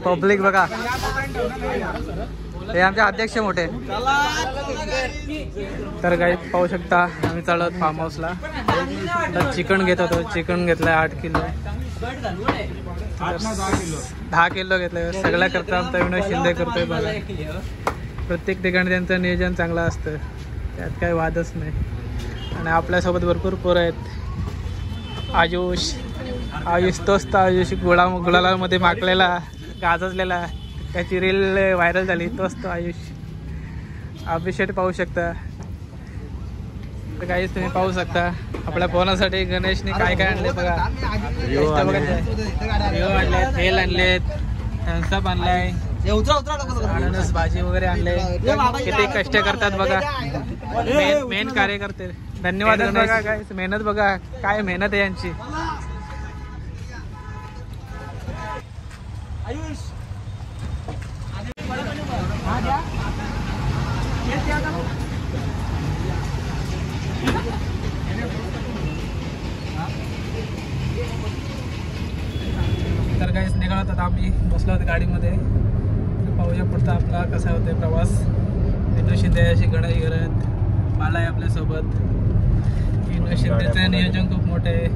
Public बघा, हे आमचे अध्यक्ष मोठे. तर काही पाहू शकता आम्ही चालत फार्म हाऊसला. चिकन घेत होतो, चिकन घेतलंय 8 किलो, 10 किलो घेतलंय. सगळ्या करता आमचा विनोद शिंदे करतोय बघा. प्रत्येक ठिकाणी त्यांचं नियोजन चांगलं असतं, त्यात काही वादच नाही. आणि आपल्यासोबत भरपूर पोरं आहेत. आयुष तोच तर आयुष गुलालामध्ये माकलेला गाजलेला, त्याची रील व्हायरल झाली, तोच तो आयुष. अभिषेक पाहू शकता. तर काहीच तुम्ही पाहू शकता आपल्या पोरासाठी गणेशने काय काय आणले बघा. आणले, तेल आणलेत, थम्सअप आणलाय, अननस भाजी वगैरे आणले. किती कष्ट करतात बघा मेन कार्यकर्ते. धन्यवाद बघा, काय मेहनत बघा, काय मेहनत आहे यांची. तर काहीच निघाला तर आम्ही बसलो होतो गाडीमध्ये. पाहूया पुढचा आपला कसा होतोय प्रवास. विनोद शिंदे अशी गणाई करत मला आहे आपल्यासोबत. विनोद शिंदेचं नियोजन खूप मोठं आहे.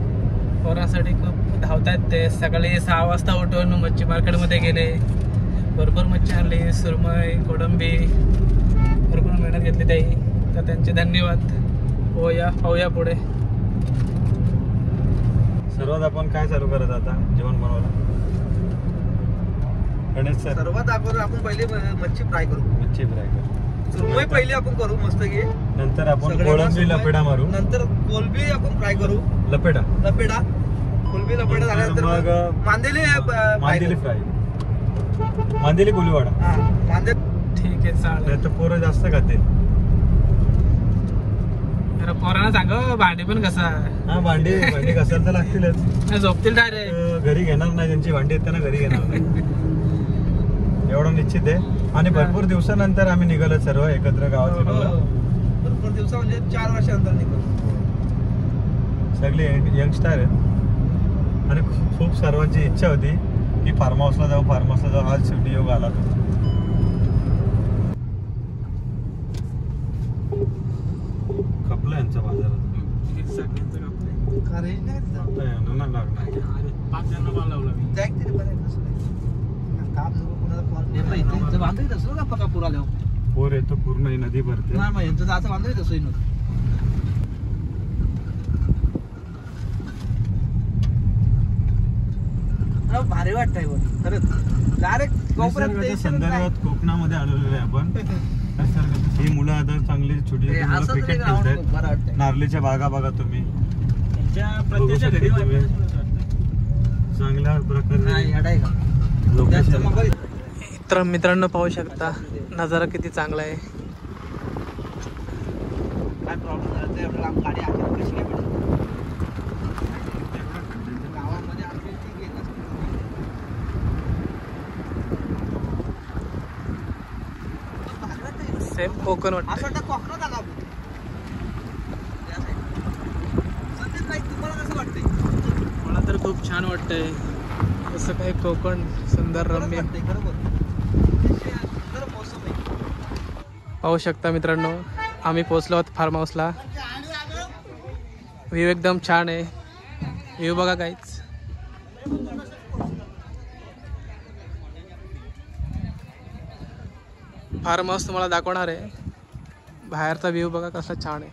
पोरांसाठी खूप धावतात ते. सकाळी 6 वाजता उठून मच्छी मार्केटमध्ये गेले, भरपूर मच्छी आणली, सुरमई, कोळंबी, भरपूर मेहनत घेतली त्याही. तर त्यांचे धन्यवाद. पाहूया पुढे. सर्वात आपण काय चालू करत आता जेवण बनवायला? गणेश सर, सर्वात अगोदर आपण पहिले मच्छी फ्राय करू. सुरमई पहिले आपण करू मस्त घे. नंतर आपण कोळंबी लपेडा मारू. नंतर कोलंबी आपण फ्राय करू. लपेडा कोलंबी लपेडा झाल्यानंतर मग मांदेली फ्राय, मांदेली कोलीवाडा. ठीक आहे, चालेल. तर पोरं जास्त खातील. पोरांना सांग भांडी पण कसा. हा, भांडी कसायला तर लागतीलच. झोपतील डायरेक्ट. घरी घेणार नाही, ज्यांची भांडी आहेत त्यांना घरी घेणार नाही, एवढं निश्चित आहे. आणि भरपूर दिवसानंतर आम्ही निघालो सर्व एकत्र गावातले. भरपूर दिवसा म्हणजे 4 वर्षानंतर निघालो. सगळे यंगस्टर आहेत आणि खूप सर्वांची इच्छा होती की फार्म हाऊसला जाऊ. आज शेवटी योग आला. खपलं यांचा बाजारात. पूर येतो, पूर्ण ही नदी भरते. भारी वाटतंय खरंच. डायरेक्ट संदर्भात कोकणामध्ये आलेलो आहे आपण. ही मुलं आता चांगली छोटी क्रिकेट खेळतात. नारळीच्या बागा बघा तुम्ही, चांगल्या प्रकारे. मित्रांनो पाहू शकता नजारा किती चांगला आहे. काय प्रॉब्लेम झाला ते आपल्याला गाडी कशी काय पडते गावामध्ये आपली ती घेत असते. सेम कोकण वाटतं. असं वाटतं कोकणात आला आपण. तुम्हाला कसं वाटतंय? मला तर खूप छान वाटतंय. असं काही कोकण सुंदर रम्य पाहू शकता मित्रांनो. आम्ही पोहोचलो आहोत फार्म हाऊसला. व्ह्यू एकदम छान आहे. व्ह्यू बघा काहीच. फार्म हाऊस तुम्हाला दाखवणार आहे. बाहेरचा व्ह्यू बघा कसा छान आहे.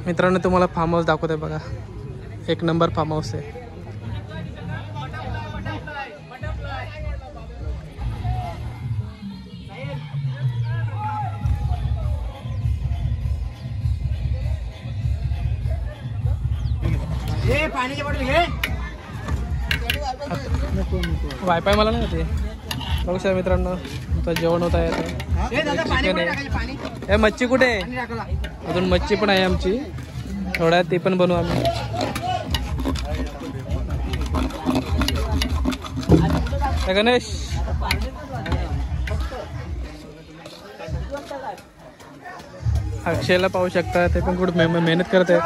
मित्रांनो तुम्हाला फार्म हाऊस दाखवते बघा. एक नंबर फार्म हाऊस आहे. वायफाय मला नाही होते. बघू शकता मित्रांनो तुमचं जेवण होत आहे. हे मच्छी कुठे आहे? अजून मच्छी पण आहे आमची. थोड्या ती पण बनवू आम्ही. गणेश अक्षयला पाहू शकता, ते पण खूप मेहनत करत आहेत.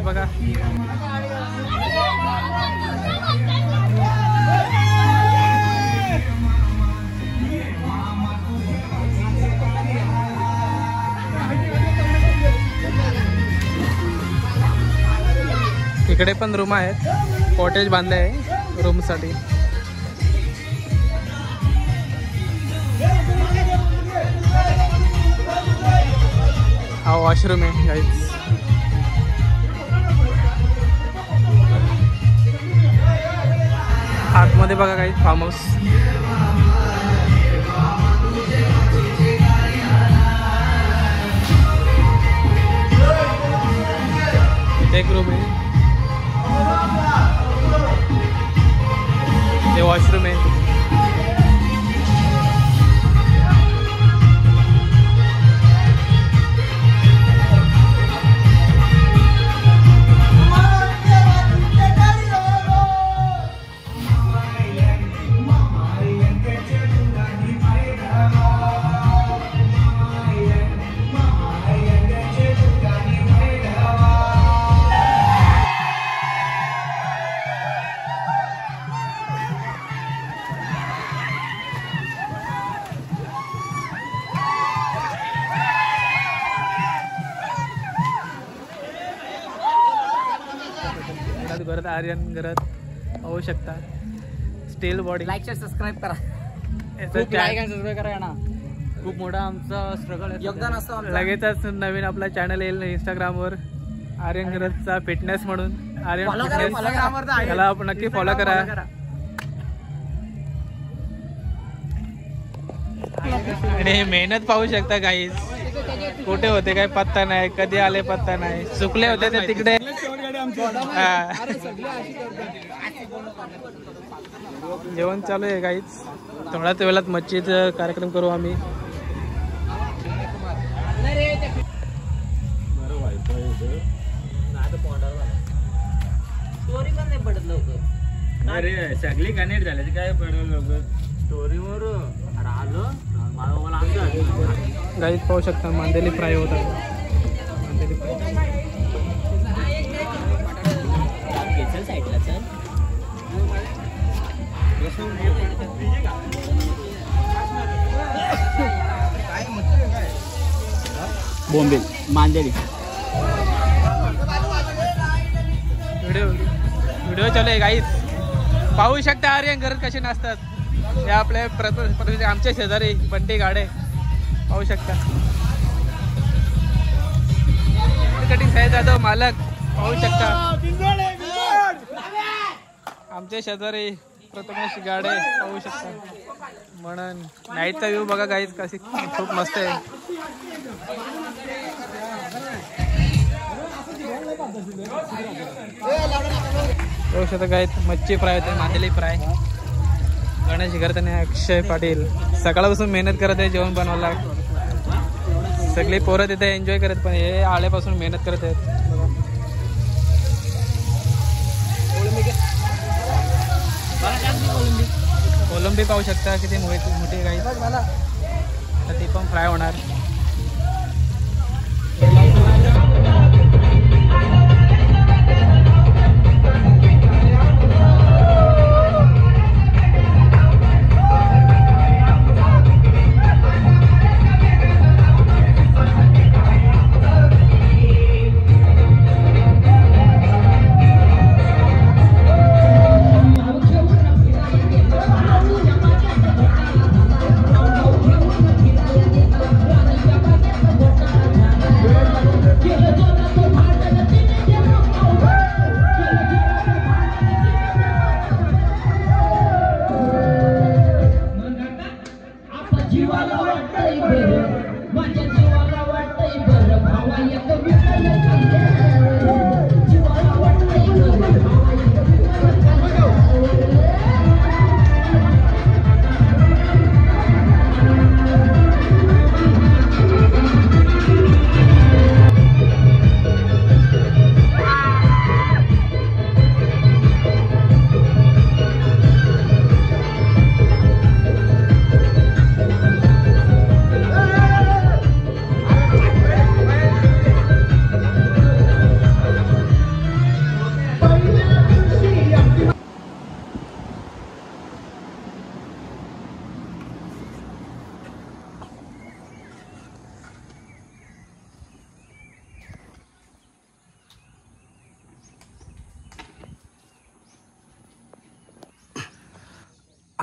बघा इकडे पण रूम आहेत, कॉटेज बांधले आहे रूम साठी. हा वॉशरूम आहे गाईज. आतमध्ये बघा गाईज फार्म हाऊस. एक रूम आहे, ते वॉशरूम आहे. घरात आर्यन घरात पाहू शकता. Steel body. Like share subscribe करा. सबस्क्राईब करा ना. खूप मोठा आमचा स्ट्रगल आहे, योगदान असतं. लगेचच नवीन आपला चॅनल येईल इंस्टाग्रामवर, आर्यन घरातचा फिटनेस म्हणून. आर्यन फिटनेस त्याला आपण नक्की फॉलो करा. आणि मेहनत पाहू शकता गाईज. कुठे होते काय पत्ता नाही, कधी आले पत्ता नाही. चुकले होते ते तिकडे. जेवण चालू आहे गाईज. थोड्याच वेळात मच्छीचा कार्यक्रम करू आम्ही. स्टोरी पण नाही पडत लवकर. अरे सगळी कनेक्ट झाली काय पडलं लवकर स्टोरीवर आलो. गाईज पाहू शकता मांदेली फ्राय होत आहे. मांदेली फ्राय साईडला चल. बॉम्बे मांदेली. व्हिडिओ चालू आहे गाईज. पाहू शकता आर्यन घरात कसे नसतात. हे आपल्या आमच्या शेजारी बंटी गाडे पाहू शकता. कटिंग साहेब जाधव मालक पाहू शकता. आमच्या शेजारी प्रथमेश गाडे पाहू शकता. म्हणून नाईटचा व्ह्यू बघा गाईज कशी खूप मस्त आहे. पाहू शकता गाईज मच्छी फ्राय होते, मांदेली फ्राय. गणेश करताना अक्षय पाटील सकाळपासून मेहनत करत आहे जेवण बनवायला. सगळी पोरं तिथे एन्जॉय करत, पण हे आल्यापासून मेहनत करत आहेत. कोलंबी पाहू शकता किती मोठी गाई. आता ती पण फ्राय होणार.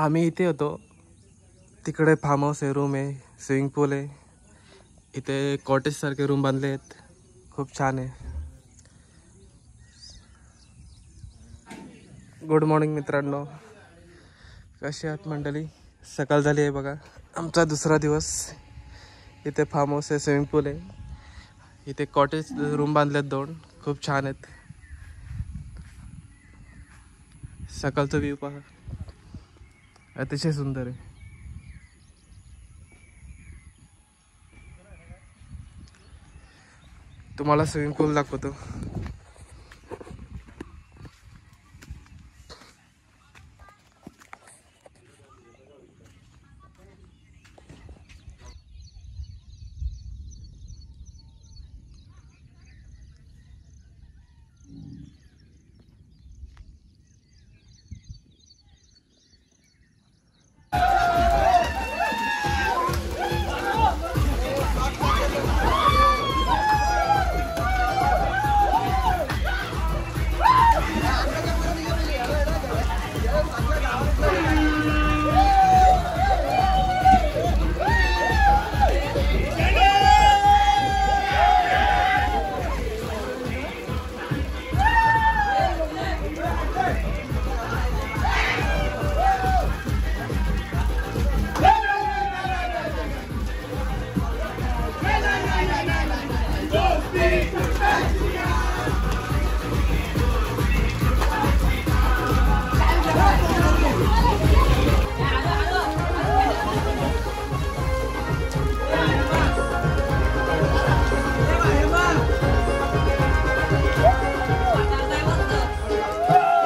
आम्ही इथे होतो, तिकडे फार्म हाऊस आहे, रूम आहे, स्विमिंग पूल आहे, इथे कॉटेज सारखे रूम बांधले आहेत, खूप छान आहे. गुड मॉर्निंग मित्रांनो, कसे आहात मंडळी? सकाळ झाली आहे बघा. आमचा दुसरा दिवस. इथे फार्म हाऊस आहे, स्विमिंग पूल आहे, इथे कॉटेज रूम बांधलेत 2, खूप छान आहेत. सकाळचा व्ह्यू पहा, अतिशय सुंदर आहे. तुम्हाला स्विमिंग पूल दाखवतो.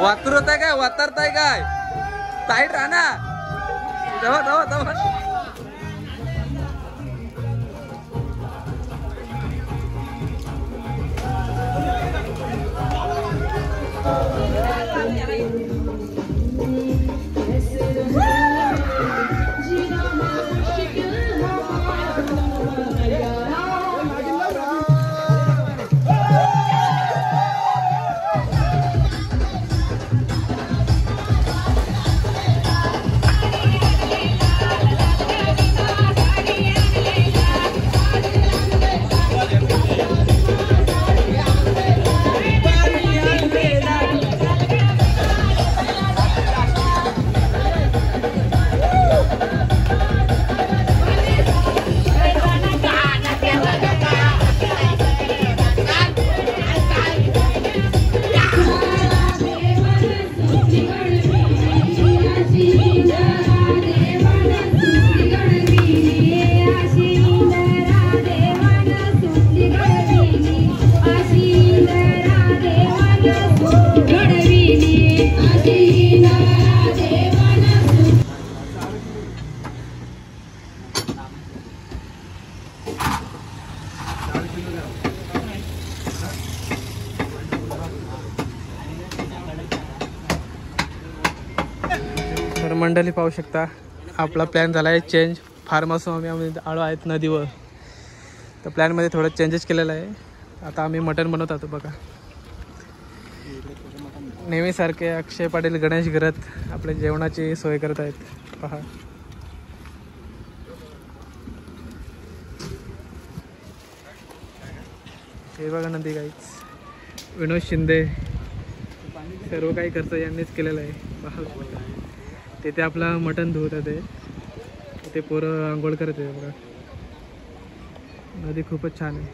वातरताय काय, वातरताय काय, टाईट राहा ना. धावा धावा धावा. तर मंडळी पाहू शकता, आपला प्लॅन झाला आहे चेंज. फार्म हाऊस आम्ही आलो आहेत नदीवर, तर प्लॅनमध्ये थोडं चेंजेस केलेलं आहे. आता आम्ही मटण बनवत आहोत बघा. नेहमीसारखे अक्षय पाटील, गणेश घरत आपल्या जेवणाची सोय करत आहेत पहा. हे बघा नंदी गाईच, विनोद शिंदे, सर्व काही खर्च यांनीच केलेला आहे पहा. तिथे आपला मटण धुवत आहे, ते पोरं आंघोळ करत आहे बघा. नदी खूपच छान आहे.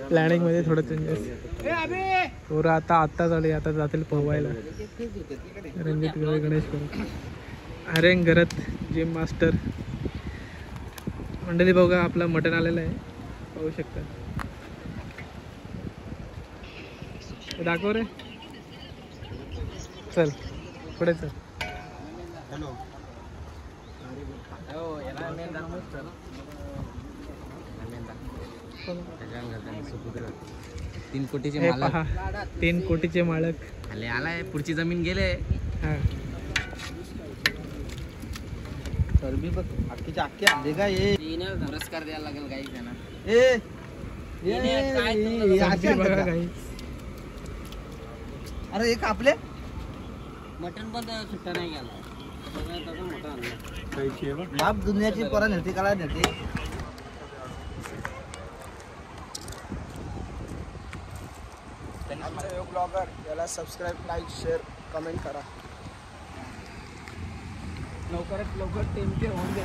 प्लॅनिंगमध्ये थोडं चेंजेस. पोरं आता झाले, आता जातील पोहायला. रणजित गवळी, गणेश गवळी, आर्यन घरत, जिम मास्टर. मंडळी बघा, आपला मटण आलेलं आहे, पाहू शकता. दाखव रे, चल पुढे चल. हॅलो. 3 कोटीचे हे मालक. पहा, 3 कोटीचे मालक आलाय, पुढची जमीन गेले. हा, चरबी बघ, अख्खीच्या अख्खी आणले का. हे पुरस्कार द्यायला लागेल काही त्यांना. बघा काही. अरे एक आपले मटन पण सुट्टा नाही गेला मोठा आणला कैची आहे बघ. बाप दुनियाची पोरा नेते काला नेते. ब्लॉगर याला सबस्क्राईब लाईक शेअर कमेंट करा. लवकरात लवकर टेमके होऊन दे.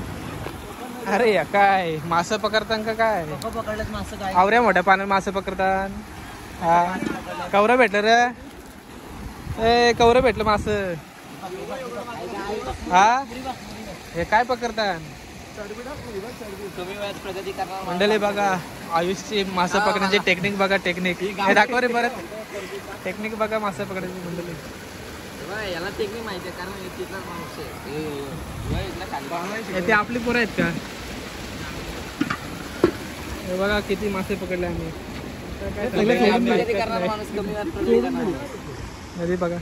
अरे या काय मासे पकडतान का काय? पकडलं मासं काय आवऱ्या मोठ्या पाण्यात मासे पकडतान. हा कवरं भेटलं रे. ए कवरं भेटलं मास. हा हे काय पकडतान? कमी वेळात प्रगती करणार मंडळी बघा आयुषची मासे पकडण्याची टेक्निक बघा. टेक्निक हे दाखव रे परत. टेक्निक बघा मासे पकडायची मंडळी. याला टेक्निक माहिती आहे कारण तिथला माणूस आहे. ते आपली पोरं आहेत का? हे बघा किती मासे पकडले आम्ही. प्रगती करणार माणूस कमी वेळात प्रगती करणार. नदी बघा.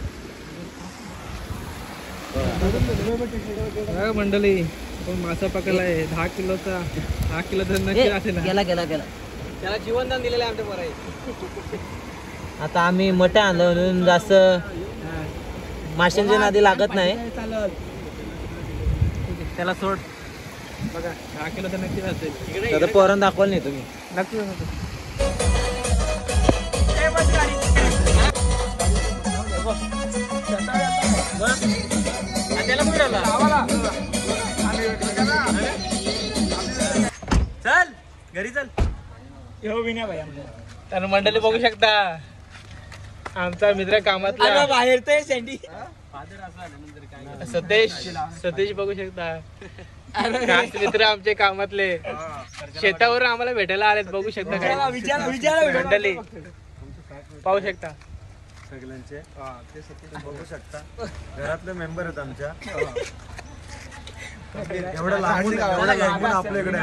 बघा मंडळी आपण मासा पकडलाय 10 किलोचा. 10 किलो तर नक्की असेल ना. गेला गेला गेला. त्याला जीवनदान दिलेलं आहे आमच्या पोराई. आता आम्ही मटण आणलं म्हणून जास्त माशांच्या नादी लागत नाही. त्याला सोड. बघा 10 किलो तर नक्की असेल. तर पोरांना दाखवाल नाही तुम्ही. नक्की चल घरी चल. तर मंडळी बघू शकता आमचा मित्र कामातला बाहेर तर सँडी सतेश बघू शकता. खास मित्र आमचे कामातले शेतावर आम्हाला भेटायला आलेत. बघू शकता काय मंडळी पाहू शकता. सगळ्यांचे ते सत्य बघू शकता. घरातले मेंबर आहेत आमच्या. एवढं लांबून आपल्याकडे